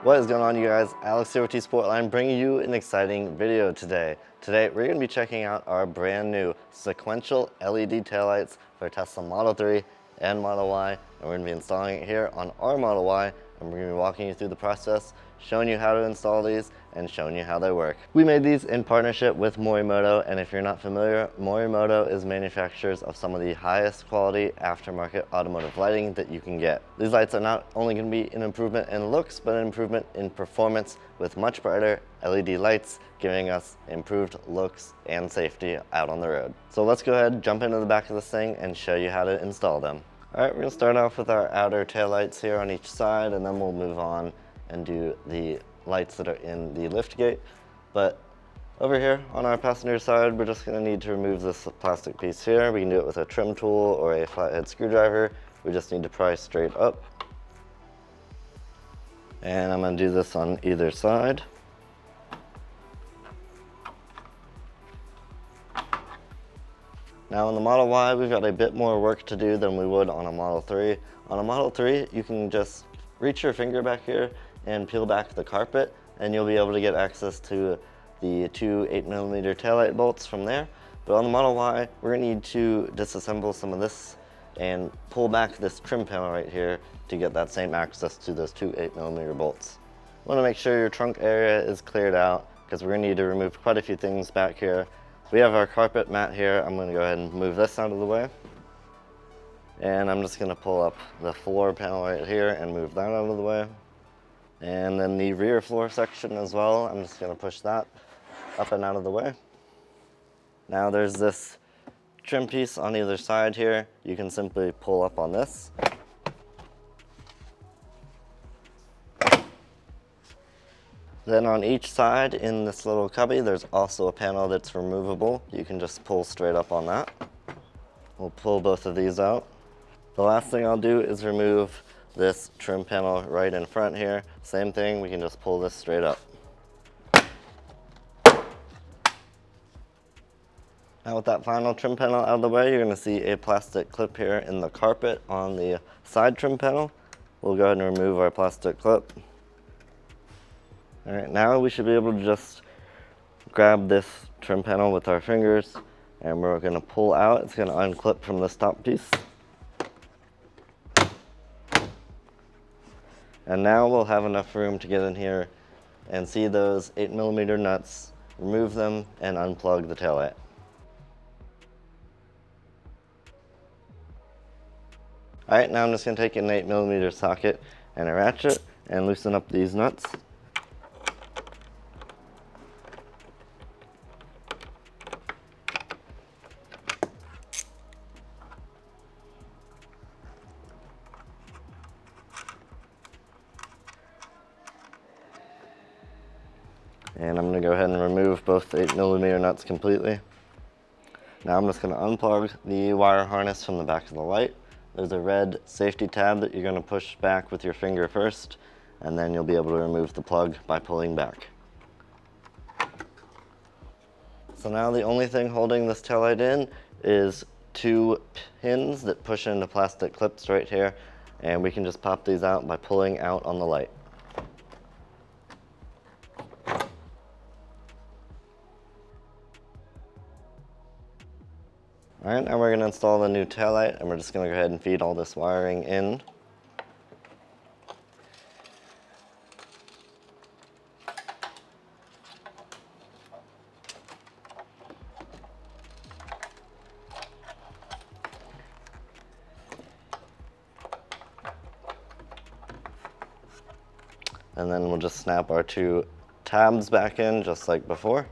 What is going on, you guys? Alex here with T-Sportline, bringing you an exciting video today. Today we're going to be checking out our brand new sequential LED taillights for Tesla Model 3 and Model Y, and we're going to be installing it here on our Model Y, and we're going to be walking you through the process, showing you how to install these and showing you how they work. We made these in partnership with Morimoto, and if you're not familiar, Morimoto is manufacturers of some of the highest quality aftermarket automotive lighting that you can get. These lights are not only going to be an improvement in looks, but an improvement in performance with much brighter LED lights, giving us improved looks and safety out on the road. So let's go ahead, jump into the back of this thing and show you how to install them. Alright, we're going to start off with our outer tail lights here on each side, and then we'll move on and do the lights that are in the lift gate. But over here on our passenger side, we're just going to need to remove this plastic piece here. We can do it with a trim tool or a flathead screwdriver. We just need to pry straight up. And I'm going to do this on either side. Now on the Model Y, we've got a bit more work to do than we would on a Model 3. On a Model 3, you can just reach your finger back here and peel back the carpet, and you'll be able to get access to the two 8mm taillight bolts from there. But on the Model Y, we're going to need to disassemble some of this and pull back this trim panel right here to get that same access to those two 8mm bolts. You want to make sure your trunk area is cleared out, because we're going to need to remove quite a few things back here. We have our carpet mat here. I'm going to go ahead and move this out of the way. And I'm just going to pull up the floor panel right here and move that out of the way. And then the rear floor section as well, I'm just going to push that up and out of the way. Now there's this trim piece on either side here. You can simply pull up on this. Then on each side in this little cubby, there's also a panel that's removable. You can just pull straight up on that. We'll pull both of these out. The last thing I'll do is remove this trim panel right in front here. Same thing, we can just pull this straight up. Now with that final trim panel out of the way, you're going to see a plastic clip here in the carpet on the side trim panel. We'll go ahead and remove our plastic clip. Alright, now we should be able to just grab this trim panel with our fingers, and we're going to pull out. It's going to unclip from this top piece. And now we'll have enough room to get in here and see those 8mm nuts, remove them, and unplug the taillight. Alright, now I'm just going to take an 8mm socket and a ratchet and loosen up these nuts. And I'm going to go ahead and remove both 8mm nuts completely. Now I'm just going to unplug the wire harness from the back of the light. There's a red safety tab that you're going to push back with your finger first, and then you'll be able to remove the plug by pulling back. So now the only thing holding this taillight in is two pins that push into plastic clips right here, and we can just pop these out by pulling out on the light. Alright, now we're going to install the new taillight, and we're just going to go ahead and feed all this wiring in. And then we'll just snap our two tabs back in just like before.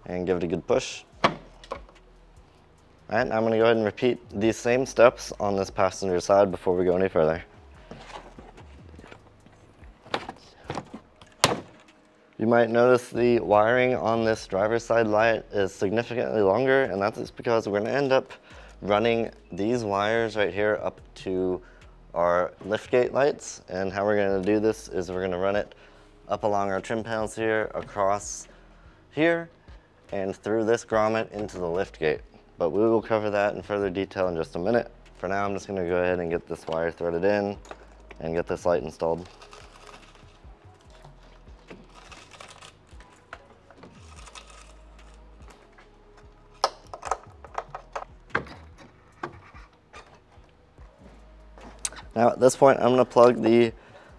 And give it a good push. Alright, now I'm going to go ahead and repeat these same steps on this passenger side before we go any further. You might notice the wiring on this driver's side light is significantly longer, and that's just because we're going to end up running these wires right here up to our liftgate lights. And how we're going to do this is we're going to run it up along our trim panels here, across here, and through this grommet into the liftgate. But we will cover that in further detail in just a minute. For now, I'm just going to go ahead and get this wire threaded in, and get this light installed. Now at this point, I'm going to plug the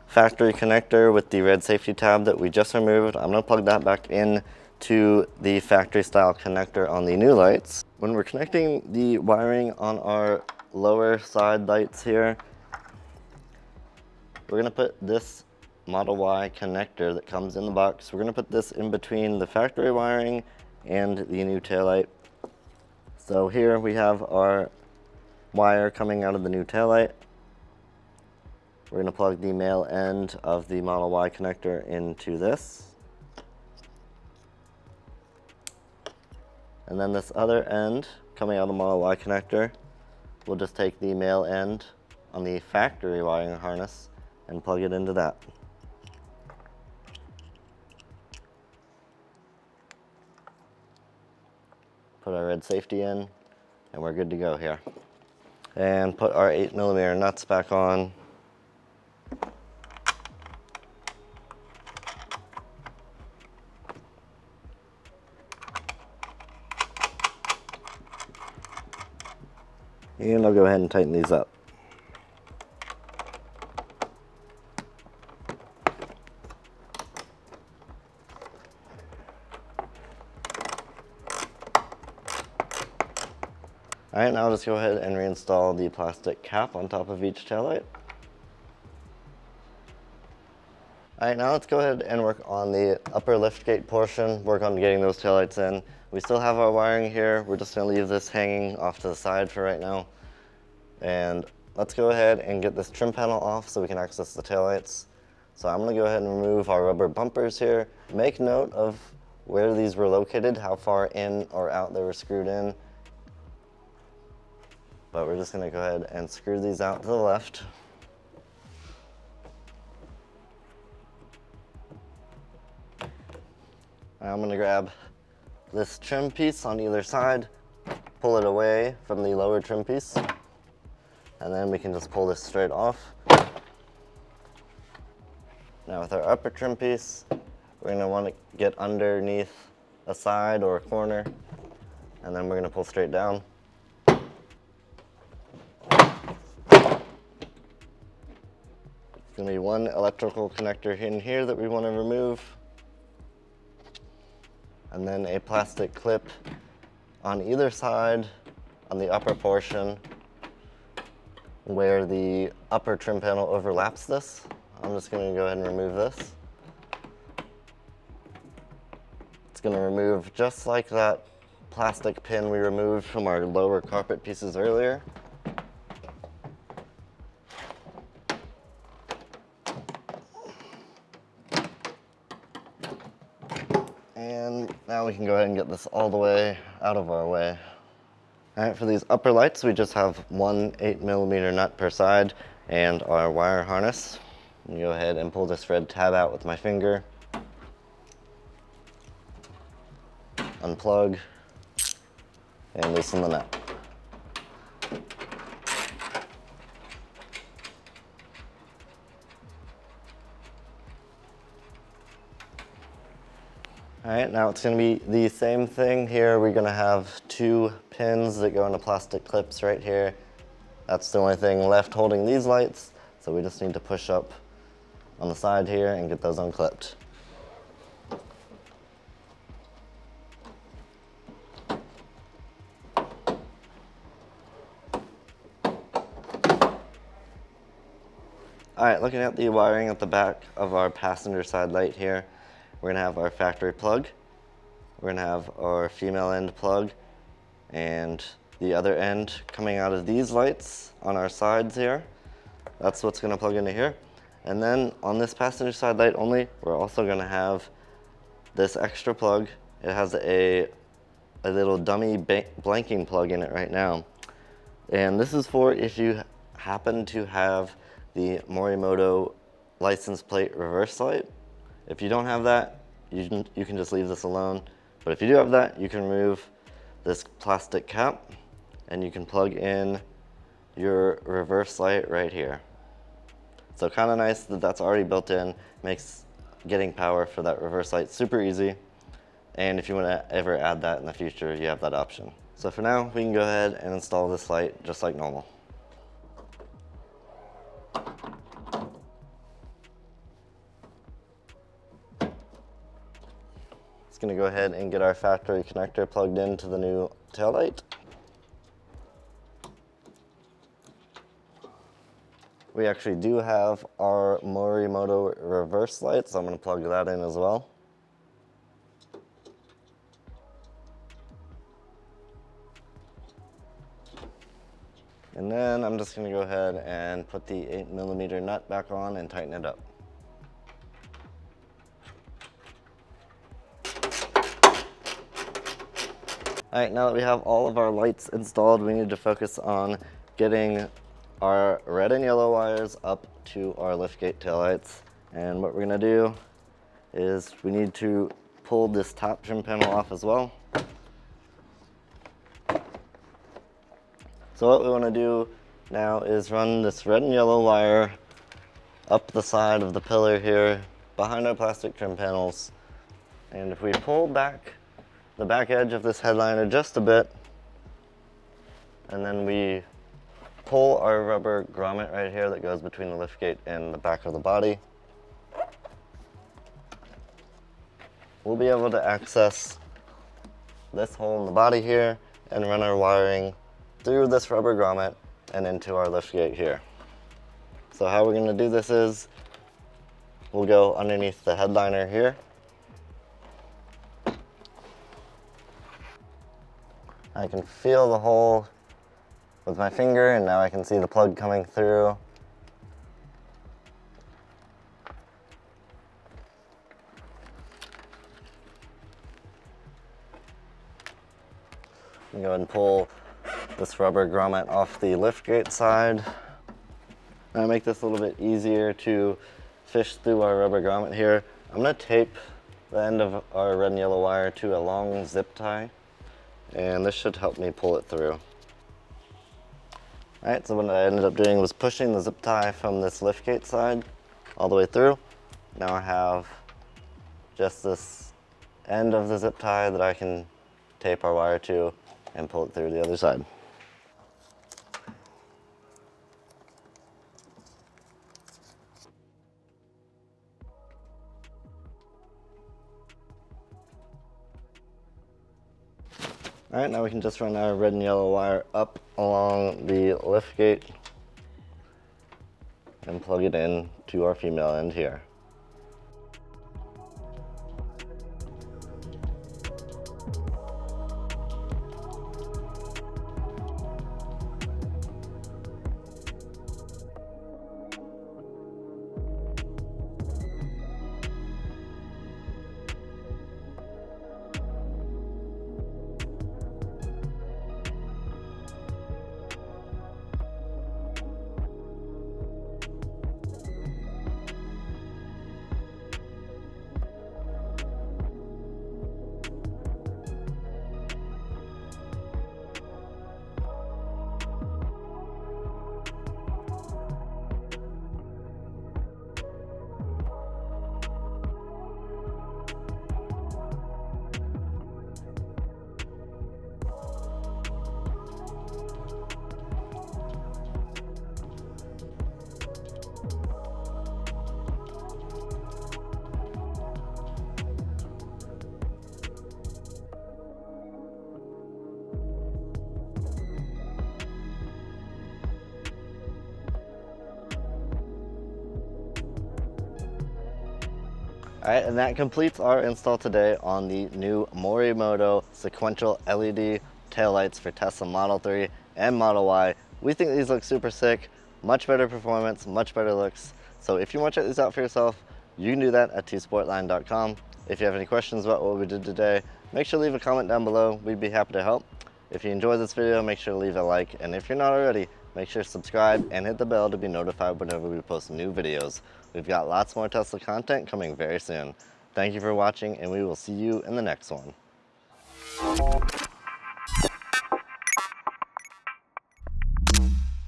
factory connector with the red safety tab that we just removed. I'm going to plug that back in to the factory style connector on the new lights. When we're connecting the wiring on our lower side lights here, we're going to put this Model Y connector that comes in the box. We're going to put this in between the factory wiring and the new taillight. So here we have our wire coming out of the new taillight. We're going to plug the male end of the Model Y connector into this. And then this other end coming out of the Model Y connector, we'll just take the male end on the factory wiring harness and plug it into that. Put our red safety in, and we're good to go here. And put our 8mm nuts back on. And I'll go ahead and tighten these up. All right, now I'll just go ahead and reinstall the plastic cap on top of each taillight. All right, now let's go ahead and work on the upper liftgate portion, work on getting those taillights in. We still have our wiring here. We're just gonna leave this hanging off to the side for right now. And let's go ahead and get this trim panel off so we can access the taillights. So I'm gonna go ahead and remove our rubber bumpers here. Make note of where these were located, how far in or out they were screwed in. But we're just gonna go ahead and screw these out to the left. I'm gonna grab this trim piece on either side, pull it away from the lower trim piece, and then we can just pull this straight off. Now with our upper trim piece, we're gonna wanna get underneath a side or a corner, and then we're gonna pull straight down. There's gonna be one electrical connector in here that we wanna remove, and then a plastic clip on either side on the upper portion where the upper trim panel overlaps this. I'm just gonna go ahead and remove this. It's gonna remove just like that plastic pin we removed from our lower carpet pieces earlier. And now we can go ahead and get this all the way out of our way. All right, for these upper lights, we just have one 8mm nut per side and our wire harness. I'm gonna go ahead and pull this red tab out with my finger. Unplug and loosen the nut. All right, now it's gonna be the same thing here. We're gonna have two pins that go into plastic clips right here. That's the only thing left holding these lights. So we just need to push up on the side here and get those unclipped. All right, looking at the wiring at the back of our passenger side light here, we're gonna have our factory plug. We're gonna have our female end plug and the other end coming out of these lights on our sides here. That's what's gonna plug into here. And then on this passenger side light only, we're also gonna have this extra plug. It has a little dummy blanking plug in it right now. And this is for if you happen to have the Morimoto license plate reverse light. If you don't have that, you can just leave this alone. But if you do have that, you can remove this plastic cap and you can plug in your reverse light right here. So kind of nice that that's already built in, makes getting power for that reverse light super easy. And if you want to ever add that in the future, you have that option. So for now, we can go ahead and install this light just like normal. Just gonna go ahead and get our factory connector plugged into the new taillight. We actually do have our Morimoto reverse light, so I'm gonna plug that in as well. And then I'm just gonna go ahead and put the 8mm nut back on and tighten it up. All right, now that we have all of our lights installed, we need to focus on getting our red and yellow wires up to our liftgate taillights. And what we're gonna do is we need to pull this top trim panel off as well. So what we wanna do now is run this red and yellow wire up the side of the pillar here behind our plastic trim panels. And if we pull back the back edge of this headliner just a bit, and then we pull our rubber grommet right here that goes between the liftgate and the back of the body, we'll be able to access this hole in the body here and run our wiring through this rubber grommet and into our liftgate here. So how we're going to do this is we'll go underneath the headliner here. I can feel the hole with my finger, and now I can see the plug coming through. I'm going to go ahead and pull this rubber grommet off the liftgate side. Now make this a little bit easier to fish through our rubber grommet here, I'm going to tape the end of our red and yellow wire to a long zip tie, and this should help me pull it through. Alright, so what I ended up doing was pushing the zip tie from this liftgate side all the way through. Now I have just this end of the zip tie that I can tape our wire to and pull it through the other side. Alright, now we can just run our red and yellow wire up along the liftgate and plug it in to our female end here. Alright, and that completes our install today on the new Morimoto Sequential LED taillights for Tesla Model 3 and Model Y. We think these look super sick, much better performance, much better looks. So if you want to check these out for yourself, you can do that at tsportline.com. If you have any questions about what we did today, make sure to leave a comment down below. We'd be happy to help. If you enjoyed this video, make sure to leave a like, and if you're not already, make sure to subscribe and hit the bell to be notified whenever we post new videos. We've got lots more Tesla content coming very soon. Thank you for watching, and we will see you in the next one.